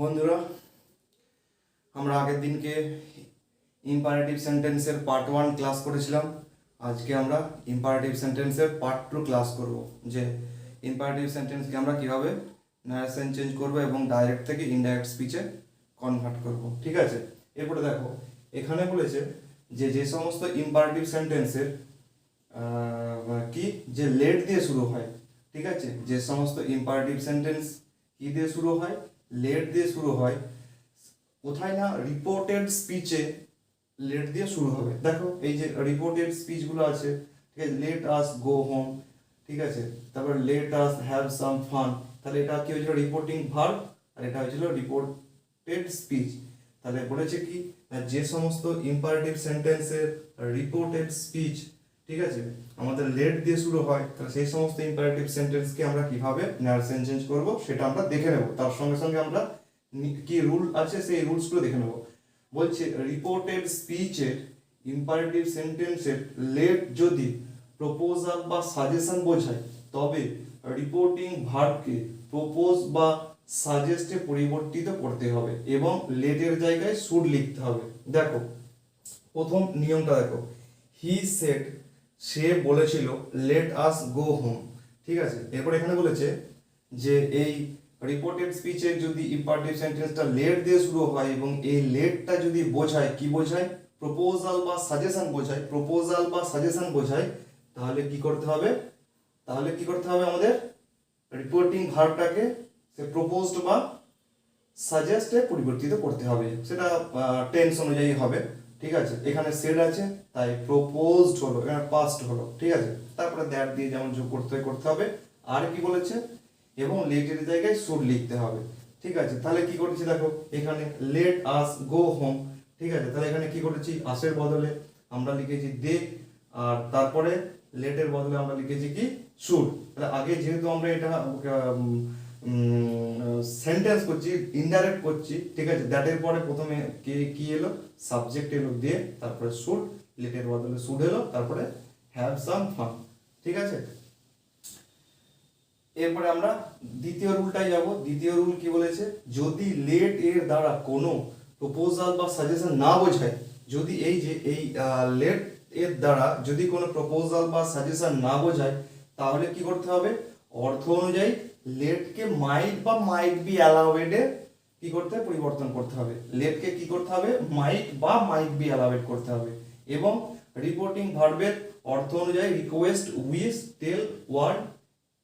বন্ধুরা, আমরা আগের দিনকে ইম্পারেটিভ সেন্টেন্সের পার্ট 1 ক্লাস করেছিলাম। আজকে আমরা ইম্পারেটিভ সেন্টেন্সের পার্ট 2 ক্লাস করব, যে ইম্পারেটিভ সেন্টেন্সকে আমরা কিভাবে নারেশন চেঞ্জ করব এবং ডাইরেক্ট থেকে ইনডাইরেক্ট স্পিচে কনভার্ট করব। ঠিক আছে, এরপরে দেখো এখানে বলেছে যে যে সমস্ত ইম্পারেটিভ সেন্টেন্সের কি যে লেট দিয়ে শুরু হয়, ঠিক আছে, যে সমস্ত ইম্পারেটিভ সেন্টেন্স কি দিয়ে শুরু হয়, লেট দিয়ে শুরু হয়, কোথায় না রিপোর্টেড স্পিচে লেট দিয়ে শুরু হবে। দেখো এই যে রিপোর্টেড স্পিচগুলো আছে, ঠিক আছে, লেট আস গো হোম, ঠিক আছে, তারপর late us have some fun, তাহলে এটা কি হয়েছিল রিপোর্টিং ভার্ব আর এটা হয়েছিল রিপোর্টেড স্পিচ। তাহলে বলেছে কি যে সমস্ত ইম্পারেটিভ সেন্টেন্সের রিপোর্টেড স্পিচ, ঠিক আছে, আমাদের লেট দিয়ে শুরু হয়, তাহলে সেই সমস্ত ইম্পারেটিভ সেন্টেন্সকে আমরা কিভাবে নারেশন চেঞ্জ করব সেটা আমরা দেখে নেব। তার সঙ্গে সঙ্গে আমরা কি রুল আছে সেই রুলসগুলো দেখে নেব। বলছে রিপোর্টেড স্পিচের ইম্পারেটিভ সেন্টেন্সের লেট যদি প্রপোজাল বা সাজেশন বোঝায়, তবে রিপোর্টিং ভার্বকে প্রপোজ বা সাজেস্টে পরিবর্তিত করতে হবে এবং লেটের জায়গায় শুড লিখতে হবে। দেখো প্রথম নিয়মটা দেখো, হি সেড, সে বলেছিল, লেট আস গো হোম, ঠিক আছে। এরপর এখানে বলেছে যে এই রিপোর্টেড স্পিচের যদি ইম্পারেটিভ সেন্টেন্সটা লেট দিয়ে শুরু হয় এবং এই লেটটা যদি বোঝায়, কি বোঝায়, প্রপোজাল বা সাজেশন বোঝায়, প্রপোজাল বা সাজেশন বোঝায়, তাহলে কি করতে হবে, আমাদের রিপোর্টিং ভার্বটাকে সে প্রপোজড বা সাজেস্টে পরিবর্তিত করতে হবে। সেটা টেন্স অনুযায়ী হবে, ঠিক আছে। এখানে সেড আছে তাই প্রপোজড হলো, এখানে পাস্ট হলো, ঠিক আছে। তারপরে দ্যাট দিয়ে যেমন যোগ করতে হবে। আর কি বলেছে, এবং লেটের জায়গায় শুড লিখতে হবে, ঠিক আছে। তাহলে কি করেছি দেখো এখানে লেট আস গো হোম, ঠিক আছে। তাহলে এখানে কি করেছি, আসের বদলে আমরা লিখেছি দে, আর তারপরে লেটের বদলে আমরা লিখেছি কি শুড। তাহলে আগে যেহেতু আমরা এটা সেন্টেন্স করছি, ইনডাইরেক্ট করছি, ঠিক আছে, দ্যাটের পরে প্রথমে কে কি এলো, সাবজেক্ট এলো দে, তারপরে শুড, লেটের বদলে শুড এলো, তারপরে হ্যাভ সাম ফান, ঠিক আছে। এরপরে আমরা দ্বিতীয় রুলটাই যাব। দ্বিতীয় রুল কি বলেছে, যদি লেট এর দ্বারা কোনো প্রপোজাল বা সাজেশন না বোঝায়, যদি এই যে এই লেট এর দ্বারা যদি কোনো প্রপোজাল বা সাজেশন না বোঝায়, তাহলে কি করতে হবে, অর্থ অনুযায়ী লেটকে মাইট বা মাইট বি অ্যালাউড এ কি করতে হবে, পরিবর্তন করতে হবে। লেটকে কি করতে হবে, মাইট বা মাইট বি অ্যালাউড করতে হবে। এবং রিপোর্টিং ভার্বের অর্থ অনুযায়ী রিকোয়েস্ট, উইশ, টেল, ওয়ার্ড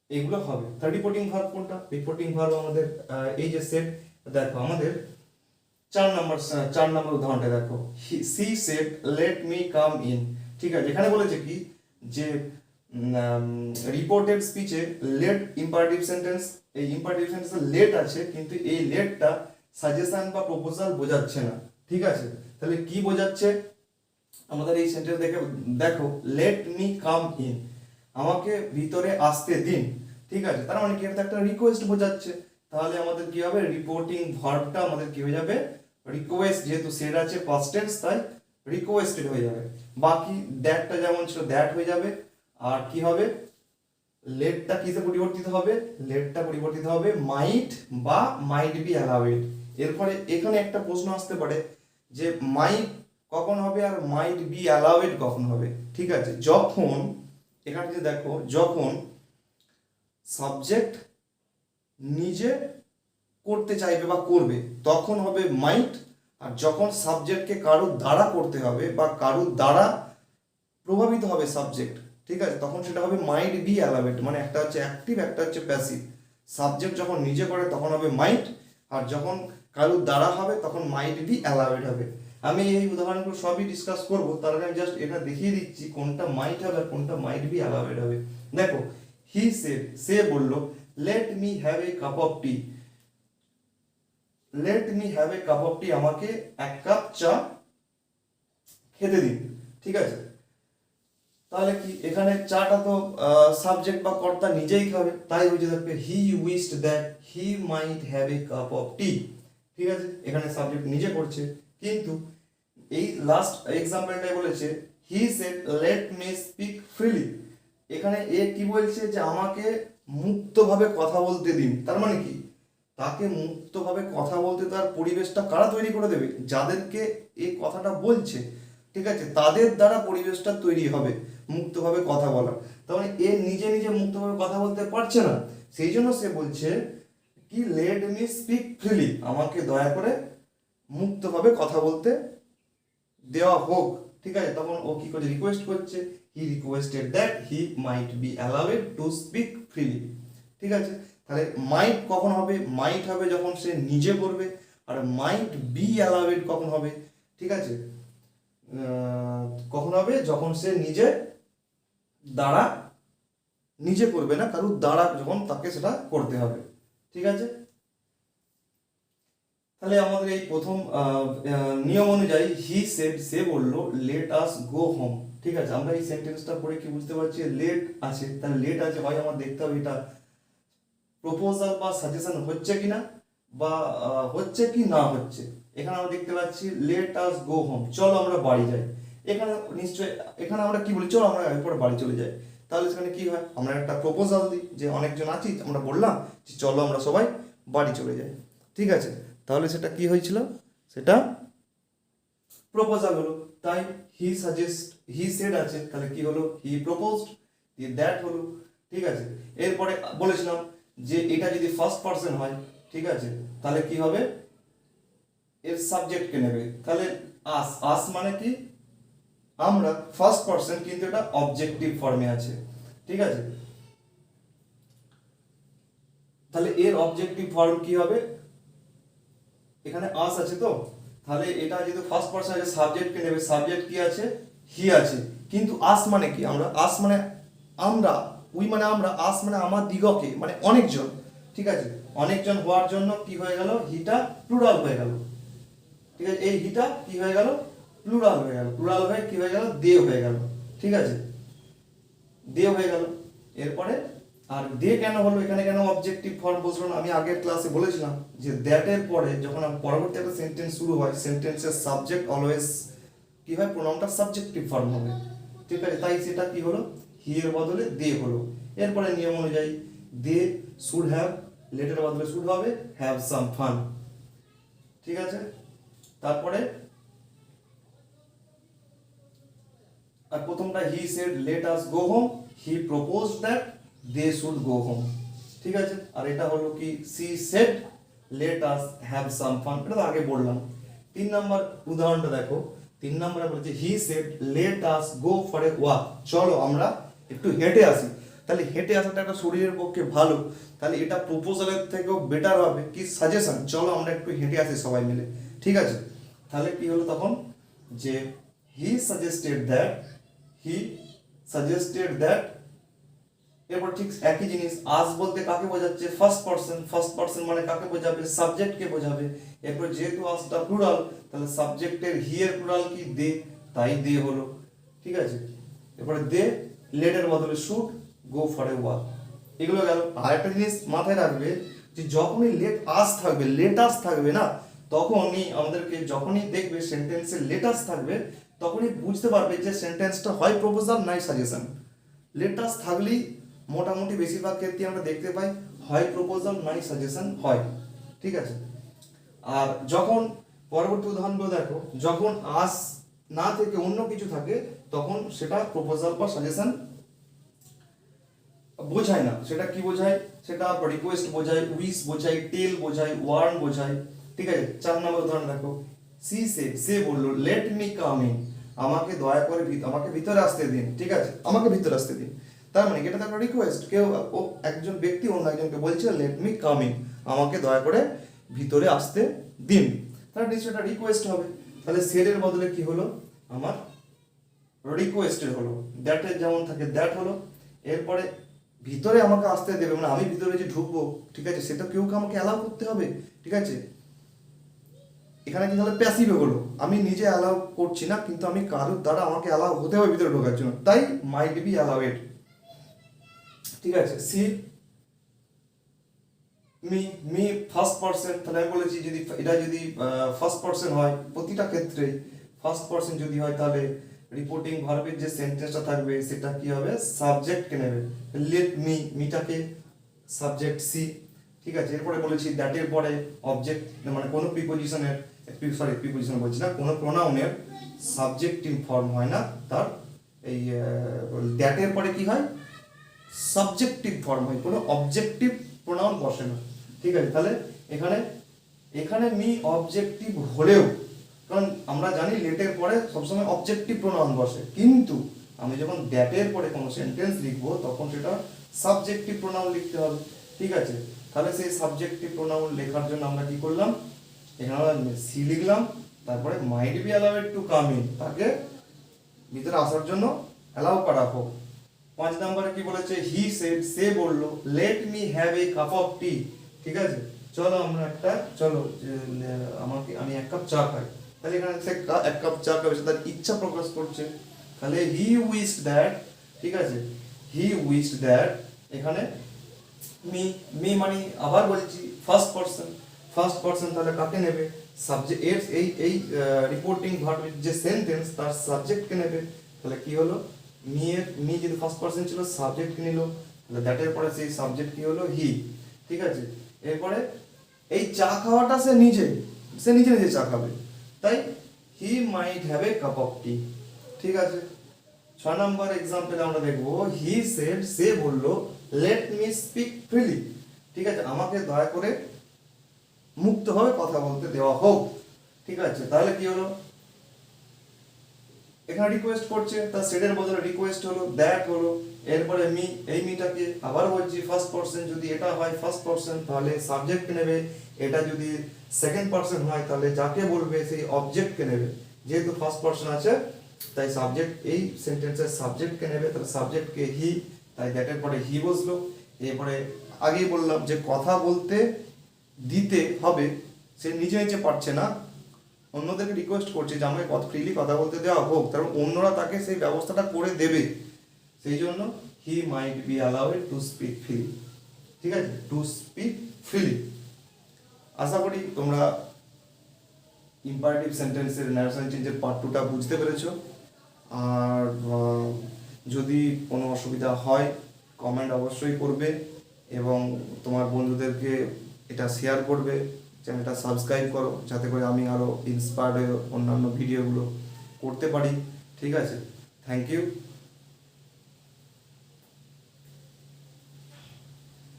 এগুলো হবে। তার রিপোর্টিং ভার্ব কোনটা, রিপোর্টিং ভার্ব আমাদের এই যে সেট, দেখো আমাদের 4 নম্বর উদাহরণটা দেখো, she said let me come in, ঠিক আছে। এখানে বলেছে কি যে রিপোর্টেড স্পিচে লেট ইম্পারেটিভ সেন্টেন্স, এই ইম্পারেটিভ সেন্টেন্সে লেট আছে কিন্তু এই লেটটা সাজেশন বা প্রপোজাল বোঝাচ্ছে না, ঠিক আছে। তাহলে কি বোঝাচ্ছে আমাদের এই সেন্টেন্স দেখে, দেখো লেট মি কাম ইন, আমাকে ভিতরে আসতে দিন, ঠিক আছে। তার মানে কি একটা রিকোয়েস্ট বোঝাচ্ছে। তাহলে আমাদের কি হবে, রিপোর্টিং ভার্বটা আমাদের কি হয়ে যাবে, রিকোয়েস্ট, যেহেতু সেড আছে পাস্ট টেন্স তাই রিকোয়েস্টেড হয়ে যাবে। বাকি দ্যাটটা যেমন ছিল দ্যাট হয়ে যাবে। আর কি হবে, লেটটা কিসে পরিবর্তিত হবে, লেটটা পরিবর্তিত হবে মাইট বা মাইট বি অ্যালাউড। এরপরে এখানে একটা প্রশ্ন আসতে পারে যে মাইট কখন হবে আর মাইট বি অ্যালাউড কখন হবে, ঠিক আছে। যখন এখানে যে দেখো, যখন সাবজেক্ট নিজে করতে চাইবে বা করবে তখন হবে মাইট, আর যখন সাবজেক্টকে কারুর দ্বারা করতে হবে বা কারুর দ্বারা প্রভাবিত হবে সাবজেক্ট, ঠিক আছে, তখন সেটা হবে মাইট বি অ্যালাউড। মানে একটা হচ্ছে অ্যাক্টিভ, একটা হচ্ছে প্যাসিভ। সাবজেক্ট যখন নিজে করে তখন হবে মাইট, আর যখন কারুর দ্বারা হবে তখন মাইট বি অ্যালাউড হবে। আমি এই উদাহরণগুলো সবই ডিসকাস করবো, তার আগে আমি জাস্ট এটা দেখিয়ে দিচ্ছি কোনটা মাইট হবে আর কোনটা মাইট বি অ্যালাউড হবে। দেখো হি সেড, সে বলল, let me have a cup of tea, let me have a cup of tea, আমাকে এক কাপ চা খেতে দিন, ঠিক আছে। তাহলে কি এখানে চাটা তো সাবজেক্ট বা কর্তা নিজেই খাবে, তাই বুঝে থাকবে he wished that he might have a cup of tea, ঠিক আছে। এখানে সাবজেক্ট নিজে করছে, কিন্তু এই লাস্ট এক্সাম্পলটাই বলেছে হি said let me speak freely, এখানে এ কি বলছে যে আমাকে মুক্তভাবে কথা বলতে দিন। তার মানে কি, তাকে মুক্তভাবে কথা বলতে তার পরিবেশটা কারা তৈরি করে দেবে? যাদেরকে এই কথাটা বলছে, ঠিক আছে, তাদের দ্বারা পরিবেশটা তৈরি হবে মুক্তভাবে কথা বলার। তার মানে এ নিজে নিজে মুক্তভাবে কথা বলতে পারছে না, সেই জন্য সে বলছে কি লেট মি স্পিক ফ্রিলি, আমাকে দয়া করে মুক্তভাবে কথা বলতে দেওয়া হোক, ঠিক আছে। তখন ও কি করে রিকোয়েস্ট করছে, he requested that he might be allowed to speak freely, ঠিক আছে। তাহলে মাইট কখন হবে? মাইট হবে যখন সে নিজে করবে, আর মাইট বি অ্যালাউড কখন হবে, ঠিক আছে, কখন হবে? যখন সে নিজে দ্বারা নিজে করবে না, কারোর দ্বারা যখন তাকে সেটা করতে হবে, ঠিক আছে। তাহলে আমাদের এই প্রথম নিয়ম অনুযায়ী হি সেড, সে বললো লেট আস গো হোম, ঠিক আছে। আমরা এই সেন্টেন্সটা পড়ে কি বুঝতে পারছি? লেট আছে, তাহলে লেট আছে, হয় আমার দেখতে হবে এটা প্রপোজাল বা সাজেশন হচ্ছে কিনা, বা হচ্ছে কি না হচ্ছে। এখানে আমরা দেখতে পাচ্ছি লেট আস গো হোম, চলো আমরা বাড়ি যাই। এখানে নিশ্চয়ই এখানে আমরা কি বলি? চলো আমরা এরপরে বাড়ি চলে যাই। তাহলে সেখানে কি হয়? আমরা একটা প্রপোজাল দিই যে অনেকজন আছি, আমরা বললাম যে চলো আমরা সবাই বাড়ি চলে যাই, ঠিক আছে। তাহলে সেটা কি হয়েছিল? সেটা প্রপোজাল হলো। তাই হি সেড আছে, তাহলে কি হলো? হি প্রপোজড, দ্যাট হলো, ঠিক আছে। এরপরে বলেছিলাম যে এটা যদি ফার্স্ট পারসন হয়, ঠিক আছে, তাহলে কি হবে? এর সাবজেক্টকে নেবে, তাহলে আস মানে কি? আমরা, ফার্স্ট পারসন, কিন্তু এটা অবজেক্টিভ ফর্মে আছে, ঠিক আছে। তাহলে এর অবজেক্টিভ ফর্ম কি হবে? এখানে আস আছে, তো তাহলে এটা যেহেতু ফার্স্ট পারসন আছে, সাবজেক্টকে নেবে, সাবজেক্ট কি আছে? হি আছে। কিন্তু আস মানে কি? আমরা, আস মানে আমরা, উই মানে আমরা, আস মানে আমার দিগকে, মানে অনেকজন, ঠিক আছে। অনেকজন হওয়ার জন্য কি হয়ে গেল? হিটা প্লুরাল হয়ে গেল, ঠিক আছে। এই হিটা কি হয়ে গেল? প্লুরাল হয়ে গেল, প্লুরাল হয়ে কি হয়ে গেল? দে হয়ে গেল, ঠিক আছে, দে হয়ে গেল। এরপরে আর দে কেন হলো এখানে? কেন অবজেক্টিভ ফর্ম বসলো না? আমি আগের ক্লাসে বলেছিলাম যে দ্যাট এর পরে যখন পরবর্তী একটা সেন্টেন্স শুরু হয়, সেন্টেন্সের সাবজেক্ট অলওয়েজ কি হয়? প্রোনাউনটা সাবজেক্টিভ ফর্ম হবে, ঠিক আছে। তাই সেটা কি হলো? হি এর বদলে দে হলো। এরপরে নিয়ম অনুযায়ী দে শুড হ্যাভ, লেটের বদলে শুড হবে হ্যাভ সাম ফান, ঠিক আছে। তারপরে আর প্রথমটা he said let us go home, he proposed that they should go home, ঠিক আছে। আর এটা হলো কি? She said let us have some fun, এটা তো আগে বললাম। 3 নম্বর উদাহরণটা দেখো। 3 নম্বরে বলেছে হি said let us go for a walk, চলো আমরা একটু হেঁটে আসি। তাহলে হেঁটে আসাটা একটা শরীরের পক্ষে ভালো, তাহলে এটা প্রপোজালের থেকেও বেটার হবে কি? সাজেশন, চলো আমরা একটু হেঁটে আসি সবাই মিলে, ঠিক আছে। তাহলে কি হলো তখন? যে he suggested that, he suggested that, এরপর ঠিক একই জিনিস, আজ বলতে কাকে বোঝাচ্ছে? ফার্স্ট পারসন, ফার্স্ট পারসন মানে কাকে বোঝাবে? সাবজেক্টকে বোঝাবে। এরপর যেহেতু আজটা প্লুরাল, তাহলে সাবজেক্টের হি এর প্লুরাল কি? দে, তাই দে হলো, ঠিক আছে। এরপরে দে লেটের বদলে should go for a walk, এগুলো গেল। আর একটা জিনিস মাথায় রাখবে যে যখনই লেট আস থাকবে, লেটাস থাকবে না, তখনই আমাদেরকে, যখনই দেখবে সেন্টেন্সে লেটাস থাকবে, তখনই বুঝতে পারবে যে সেন্টেন্সটা হয় প্রপোজাল নাই সাজেশন। লেটাস থাকলেই মোটামুটি বেশিরভাগ ক্ষেত্রে আমরা দেখতে পাই হয় প্রপোজাল নাই সাজেশন হয়, ঠিক আছে। আর যখন পরবর্তী উদাহরণগুলো দেখো, যখন আস না থেকে অন্য কিছু থাকে, তখন সেটা প্রপোজাল বা সাজেশন বোঝায় না। সেটা কি বোঝায়? সেটা রিকোয়েস্ট বোঝায়, উইশ বোঝায়, টেল বোঝায়, ওয়ার্ন বোঝায়, ঠিক আছে। 4 নম্বর উদাহরণ দেখো। সি সেড, সে বললো লেট মি কাম ইন, আমাকে দয়া করে আমাকে ভিতরে আসতে দিন, ঠিক আছে, আমাকে ভিতরে আসতে দিন। তার মানে এটা তো একটা রিকোয়েস্ট, কেউ ও একজন ব্যক্তি অন্য একজনকে বলছে লেট মি কাম ইন, আমাকে দয়া করে ভিতরে আসতে দিন, তাহলে নিশ্চয়ই এটা রিকোয়েস্ট হবে। তাহলে সেডের বদলে কি হলো? আমার রিকোয়েস্টেড হলো। দ্যাটের যেমন থাকে দ্যাট হলো। এরপরে ভিতরে আমাকে আসতে দেবে, মানে আমি ভিতরে যে ঢুকবো, ঠিক আছে, সেটা কেউ আমাকে অ্যালাউ করতে হবে, ঠিক আছে। এখানে কি তাহলে প্যাসিভ হলো, আমি নিজে অ্যালাউ করছি না, কিন্তু আমি কারোর দ্বারা আমাকে অ্যালাউ হতে হবে ভিতরে ঢোকার জন্য, তাই মাইট বি অ্যালাউড, ঠিক আছে। See me, me first person, তাহলে আমি বলেছি যদি এটা যদি ফার্স্ট পারসন হয়, প্রতিটা ক্ষেত্রে ফার্স্ট পারসন যদি হয়, তাহলে রিপোর্টিং ভার্বের যে সেন্টেন্সটা থাকবে সেটা কি হবে? সাবজেক্টকে নেবে। লেট মি, মিটাকে সাবজেক্ট সি, ঠিক আছে। এরপরে বলেছি দ্যাটের পরে অবজেক্ট মানে কোনো প্রিপোজিশনের প্রিপোজিশন বলছি না, কোনো প্রোনাউনের সাবজেক্টিভ ফর্ম হয় না, তার এই দ্যাটের পরে কি হয়, সাবজেক্টিভ ফর্ম হয়, কোনো অবজেক্টিভ প্রোনাউন বসে না। ঠিক আছে, তাহলে এখানে এখানে মি অবজেক্টিভ হলেও, কারণ আমরা জানি লেটের পরে সবসময় অবজেক্টিভ প্রোনাউন বসে, কিন্তু আমি যখন দ্যাটের পরে কোনো সেন্টেন্স লিখবো তখন সেটা সাবজেক্টিভ প্রোনাউন লিখতে হবে। ঠিক আছে, তাহলে সেই সাবজেক্টিভ প্রোনাউন লেখার জন্য আমরা কি করলাম, এখানে আমরা সি লিখলাম, তারপরে might be allowed to come in, তাকে ভিতরে আসার জন্য অ্যালাউ করা হোক। 5 নম্বরে কি বলেছে, হি সেড, সে বললো, let me have a cup of tea. ঠিক আছে, চলো আমরা আমি এক কাপ চা খাই। তাহলে এখানে সে এক কাপ চা খাবে, সে তার ইচ্ছা প্রকাশ করছে, তাহলে হি উইশড দ্যাট। ঠিক আছে, হি উইশড দ্যাট, এখানে মি মি মানে আবার বলছি ফার্স্ট পারসন, তাহলে কাকে নেবে, সাবজেক্ট এর এই রিপোর্টিং ভার্ব যে সেন্টেন্স তার সাবজেক্টকে নেবে। তাহলে কি হলো, মি যদি ফার্স্ট পারসন ছিল, সাবজেক্ট কি নিল, তাহলে দ্যাটের পরে সেই সাবজেক্ট কি হলো, হি। ঠিক আছে, এরপরে এই চা খাওয়াটা সে নিজে নিজে চা খাবে, তাই he might have a cup of tea. ঠিক আছে, 6 নম্বর এক্সাম্পল আমরা দেখবো, হি সেড, সে বললো, লেট মি স্পিক ফ্রিলি। ঠিক আছে, আমাকে দয়া করে মুক্তভাবে কথা বলতে দেওয়া হোক। ঠিক আছে, তাহলে কি হলো, এখানে রিকোয়েস্ট করছে, তার সেডের বদলে রিকোয়েস্ট হলো, দ্যাট হলো, এরপরে মি, এই মিটাকে আবার বলছি ফার্স্ট পারসন, যদি এটা হয় ফার্স্ট পারসন তাহলে সাবজেক্টকে নেবে, এটা যদি সেকেন্ড পারসন হয় তাহলে যাকে বলবে সেই অবজেক্টকে নেবে। যেহেতু ফার্স্ট পারসন আছে তাই সাবজেক্ট, এই সেন্টেন্সের সাবজেক্টকে নেবে, তাহলে সাবজেক্টকে হি, তাই দ্যাটের পরে হি বসলো। এরপরে আগেই বললাম যে কথা বলতে দিতে হবে, সে নিজে নিজে পারছে না, অন্যদেরকে রিকোয়েস্ট করছে যে আমাকে ফ্রিলি কথা বলতে দেওয়া হোক, কারণ অন্যরা তাকে সেই ব্যবস্থাটা করে দেবে, সেই জন্য he might be allowed to speak freely. ঠিক আছে, টু স্পিক ফ্রিলি। আশা করি তোমরা ইম্পারেটিভ সেন্টেন্সের ন্যারেশন চেঞ্জের পার্ট 2টা বুঝতে পেরেছো। আর যদি কোনো অসুবিধা হয় কমেন্ট অবশ্যই করবে, এবং তোমার বন্ধুদেরকে এটা শেয়ার করবে, চ্যানেলটা সাবস্ক্রাইব করো, যাতে করে আমি আরও ইন্সপায়ার্ড হয়ে অন্যান্য ভিডিওগুলো করতে পারি। ঠিক আছে, থ্যাংক ইউ।